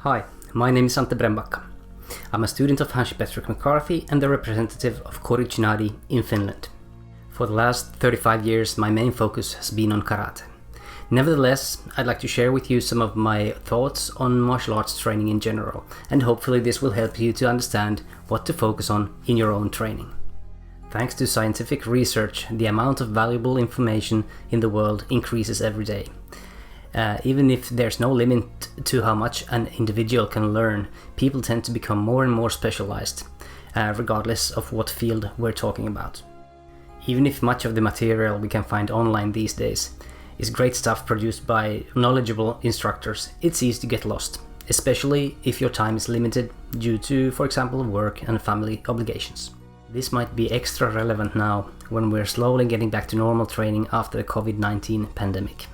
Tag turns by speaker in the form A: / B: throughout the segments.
A: Hi, my name is Ante Brembacka. I'm a student of Hansi Patrick McCarthy and the representative of Korichinadi in Finland. For the last 35 years, my main focus has been on karate. Nevertheless, I'd like to share with you some of my thoughts on martial arts training in general, and hopefully this will help you to understand what to focus on in your own training. Thanks to scientific research, the amount of valuable information in the world increases every day. Even if there's no limit to how much an individual can learn, people tend to become more and more specialized, regardless of what field we're talking about. Even if much of the material we can find online these days is great stuff produced by knowledgeable instructors, it's easy to get lost, especially if your time is limited due to, for example, work and family obligations. This might be extra relevant now when we're slowly getting back to normal training after the COVID-19 pandemic.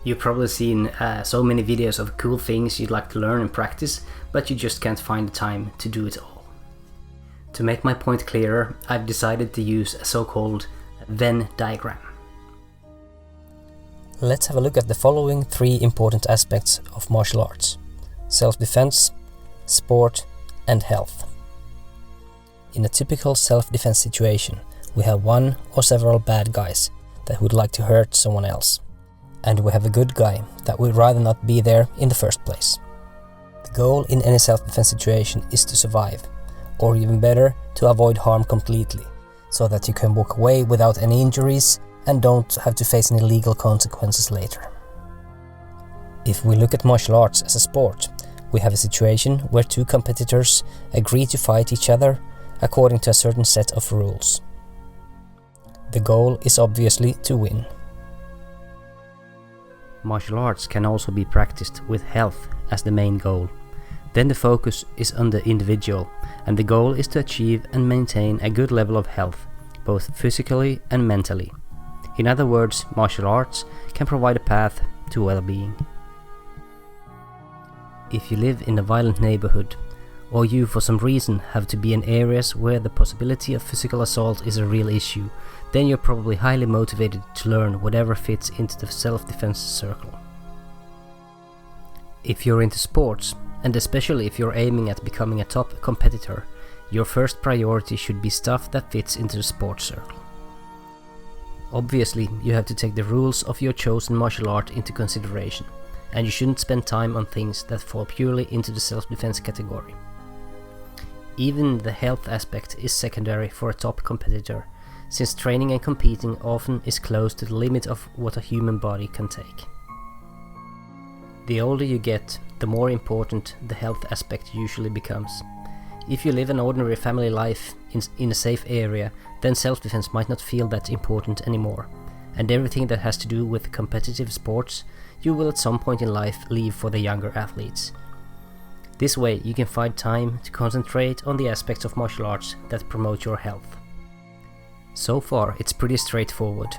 A: You've probably seen so many videos of cool things you'd like to learn and practice, but you just can't find the time to do it all. To make my point clearer, I've decided to use a so-called venn diagram.
B: Let's have a look at the following three important aspects of martial arts: self-defense, sport, and health. In a typical self-defense situation, we have one or several bad guys that would like to hurt someone else. And we have a good guy that would rather not be there in the first place. The goal in any self-defense situation is to survive, or even better, to avoid harm completely, so that you can walk away without any injuries and don't have to face any legal consequences later. If we look at martial arts as a sport, we have a situation where two competitors agree to fight each other according to a certain set of rules. The goal is obviously to win.
A: Martial arts can also be practiced with health as the main goal. Then the focus is on the individual, and the goal is to achieve and maintain a good level of health, both physically and mentally. In other words, martial arts can provide a path to well-being. If you live in a violent neighborhood, or you for some reason have to be in areas where the possibility of physical assault is a real issue, then you're probably highly motivated to learn whatever fits into the self-defense circle. If you're into sports, and especially if you're aiming at becoming a top competitor, your first priority should be stuff that fits into the sports circle. Obviously, you have to take the rules of your chosen martial art into consideration, and you shouldn't spend time on things that fall purely into the self-defense category. Even the health aspect is secondary for a top competitor, since training and competing often is close to the limit of what a human body can take. The older you get, the more important the health aspect usually becomes. If you live an ordinary family life in a safe area, then self-defense might not feel that important anymore, and everything that has to do with competitive sports you will at some point in life leave for the younger athletes. This way you can find time to concentrate on the aspects of martial arts that promote your health. So far it's pretty straightforward,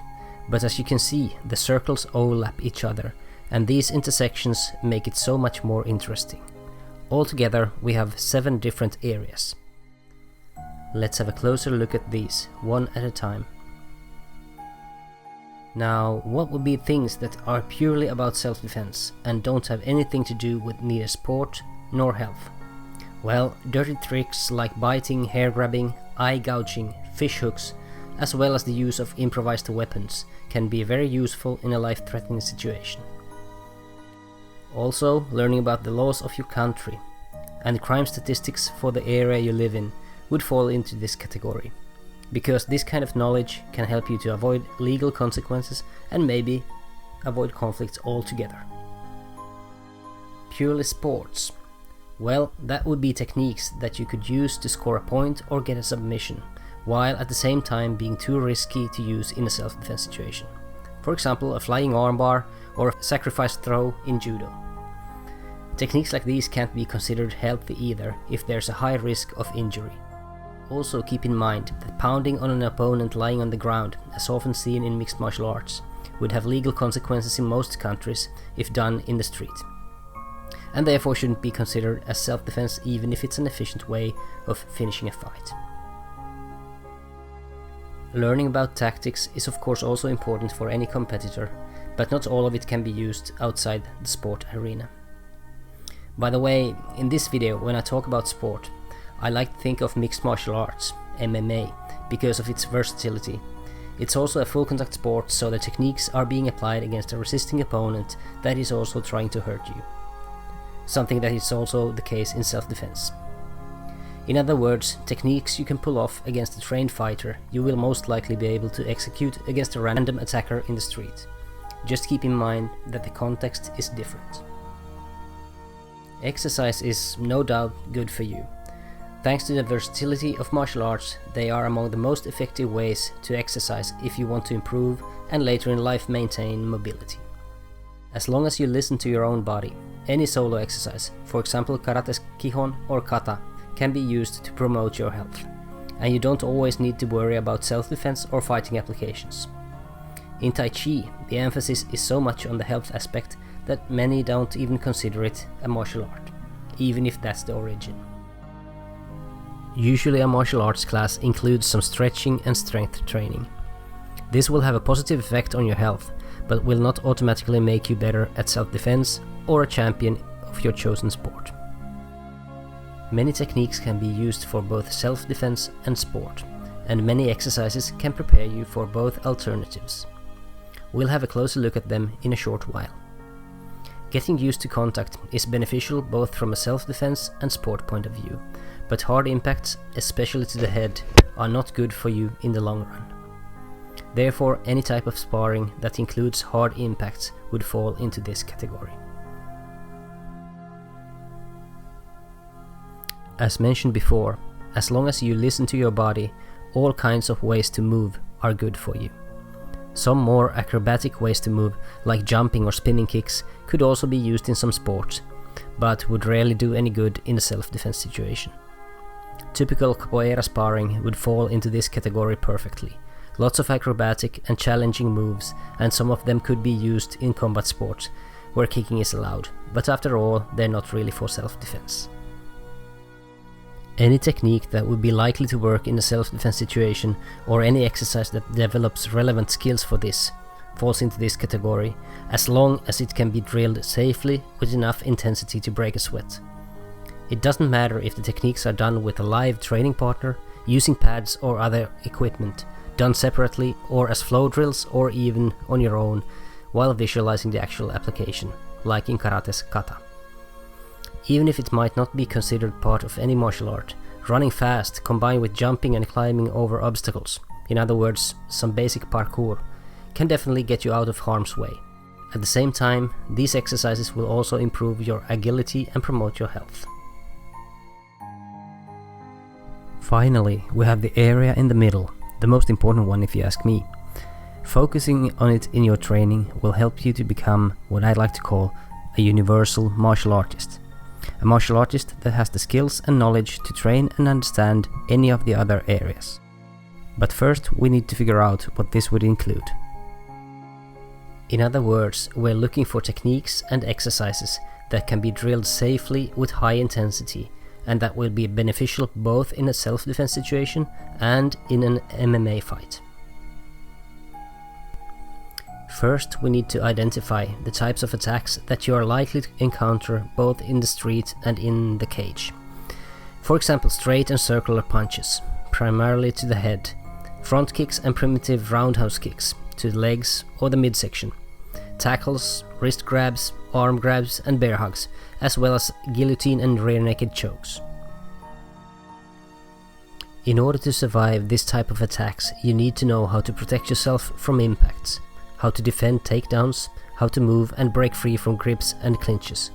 A: but as you can see, the circles overlap each other, and these intersections make it so much more interesting. Altogether we have 7 different areas. Let's have a closer look at these, one at a time. Now, what would be things that are purely about self-defense and don't have anything to do with neither sport nor health? Well, dirty tricks like biting, hair grabbing, eye gouging, fish hooks, as well as the use of improvised weapons can be very useful in a life-threatening situation. Also, learning about the laws of your country and crime statistics for the area you live in would fall into this category, because this kind of knowledge can help you to avoid legal consequences and maybe avoid conflicts altogether. Purely sports. Well, that would be techniques that you could use to score a point or get a submission, while at the same time being too risky to use in a self-defense situation. For example, a flying armbar or a sacrifice throw in judo. Techniques like these can't be considered healthy either if there's a high risk of injury. Also keep in mind that pounding on an opponent lying on the ground, as often seen in mixed martial arts, would have legal consequences in most countries if done in the street, and therefore shouldn't be considered as self-defense even if it's an efficient way of finishing a fight. Learning about tactics is of course also important for any competitor, but not all of it can be used outside the sport arena. By the way, in this video, when I talk about sport, I like to think of mixed martial arts, MMA, because of its versatility. It's also a full contact sport, so the techniques are being applied against a resisting opponent that is also trying to hurt you. Something that is also the case in self-defense. In other words, techniques you can pull off against a trained fighter, you will most likely be able to execute against a random attacker in the street. Just keep in mind that the context is different. Exercise is no doubt good for you. Thanks to the versatility of martial arts, they are among the most effective ways to exercise if you want to improve and later in life maintain mobility. As long as you listen to your own body, any solo exercise, for example karate's kihon or kata, can be used to promote your health, and you don't always need to worry about self-defense or fighting applications. In Tai Chi, the emphasis is so much on the health aspect that many don't even consider it a martial art, even if that's the origin. Usually a martial arts class includes some stretching and strength training. This will have a positive effect on your health, but will not automatically make you better at self-defense or a champion of your chosen sport. Many techniques can be used for both self-defense and sport, and many exercises can prepare you for both alternatives. We'll have a closer look at them in a short while. Getting used to contact is beneficial both from a self-defense and sport point of view, but hard impacts, especially to the head, are not good for you in the long run. Therefore, any type of sparring that includes hard impacts would fall into this category. As mentioned before, as long as you listen to your body, all kinds of ways to move are good for you. Some more acrobatic ways to move, like jumping or spinning kicks, could also be used in some sports, but would rarely do any good in a self-defense situation. Typical capoeira sparring would fall into this category perfectly. Lots of acrobatic and challenging moves, and some of them could be used in combat sports, where kicking is allowed, but after all, they're not really for self-defense. Any technique that would be likely to work in a self-defense situation, or any exercise that develops relevant skills for this, falls into this category, as long as it can be drilled safely with enough intensity to break a sweat. It doesn't matter if the techniques are done with a live training partner, using pads or other equipment, done separately or as flow drills or even on your own, while visualizing the actual application, like in karate's kata. Even if it might not be considered part of any martial art, running fast combined with jumping and climbing over obstacles, in other words, some basic parkour, can definitely get you out of harm's way. At the same time, these exercises will also improve your agility and promote your health. Finally, we have the area in the middle, the most important one if you ask me. Focusing on it in your training will help you to become what I like to call a universal martial artist. A martial artist that has the skills and knowledge to train and understand any of the other areas. But first we need to figure out what this would include. In other words, we're looking for techniques and exercises that can be drilled safely with high intensity, and that will be beneficial both in a self-defense situation and in an MMA fight. First, we need to identify the types of attacks that you are likely to encounter both in the street and in the cage. For example, straight and circular punches, primarily to the head, front kicks and primitive roundhouse kicks to the legs or the midsection, tackles, wrist grabs, arm grabs and bear hugs, as well as guillotine and rear naked chokes. In order to survive this type of attacks, you need to know how to protect yourself from impacts, how to defend takedowns, how to move and break free from grips and clinches,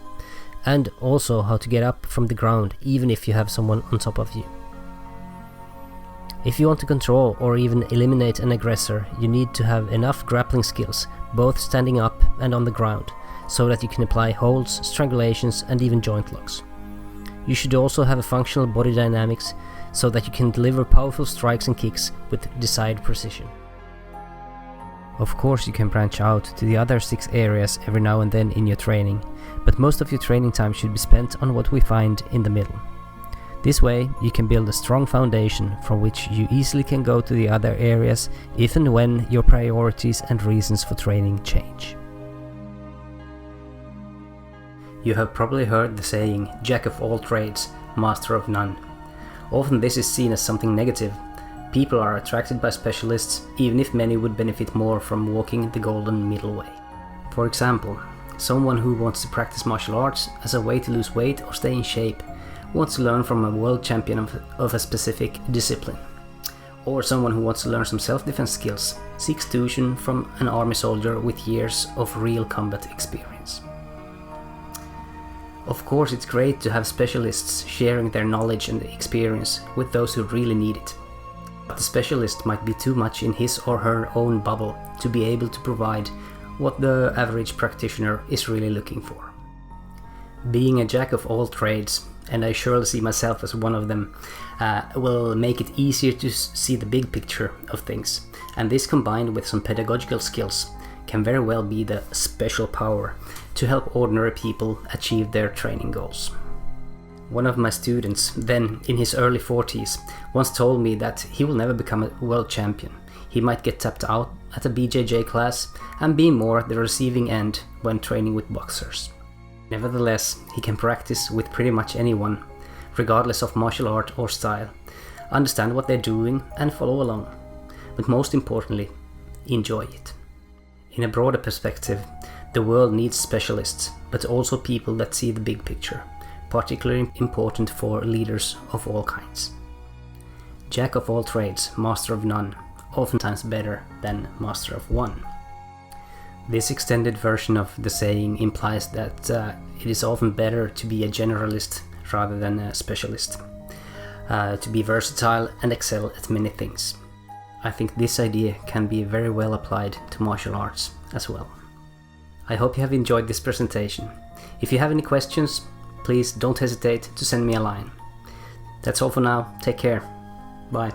A: and also how to get up from the ground even if you have someone on top of you. If you want to control or even eliminate an aggressor, you need to have enough grappling skills, both standing up and on the ground, so that you can apply holds, strangulations and even joint locks. You should also have a functional body dynamics, so that you can deliver powerful strikes and kicks with desired precision. Of course, you can branch out to the other 6 areas every now and then in your training, but most of your training time should be spent on what we find in the middle. This way, you can build a strong foundation from which you easily can go to the other areas if and when your priorities and reasons for training change. You have probably heard the saying, "Jack of all trades, master of none." Often this is seen as something negative. People are attracted by specialists, even if many would benefit more from walking the golden middle way. For example, someone who wants to practice martial arts as a way to lose weight or stay in shape wants to learn from a world champion of a specific discipline. Or someone who wants to learn some self-defense skills seeks tuition from an army soldier with years of real combat experience. Of course, it's great to have specialists sharing their knowledge and experience with those who really need it. But the specialist might be too much in his or her own bubble to be able to provide what the average practitioner is really looking for. Being a jack of all trades, and I surely see myself as one of them, will make it easier to see the big picture of things, and this combined with some pedagogical skills can very well be the special power to help ordinary people achieve their training goals. One of my students, then in his early 40s, once told me that he will never become a world champion. He might get tapped out at a BJJ class and be more at the receiving end when training with boxers. Nevertheless, he can practice with pretty much anyone, regardless of martial art or style, understand what they're doing and follow along, but most importantly, enjoy it. In a broader perspective, the world needs specialists, but also people that see the big picture, particularly important for leaders of all kinds. Jack of all trades, master of none, oftentimes better than master of one. This extended version of the saying implies that it is often better to be a generalist rather than a specialist, to be versatile and excel at many things. I think this idea can be very well applied to martial arts as well. I hope you have enjoyed this presentation. If you have any questions, please don't hesitate to send me a line. That's all for now. Take care. Bye.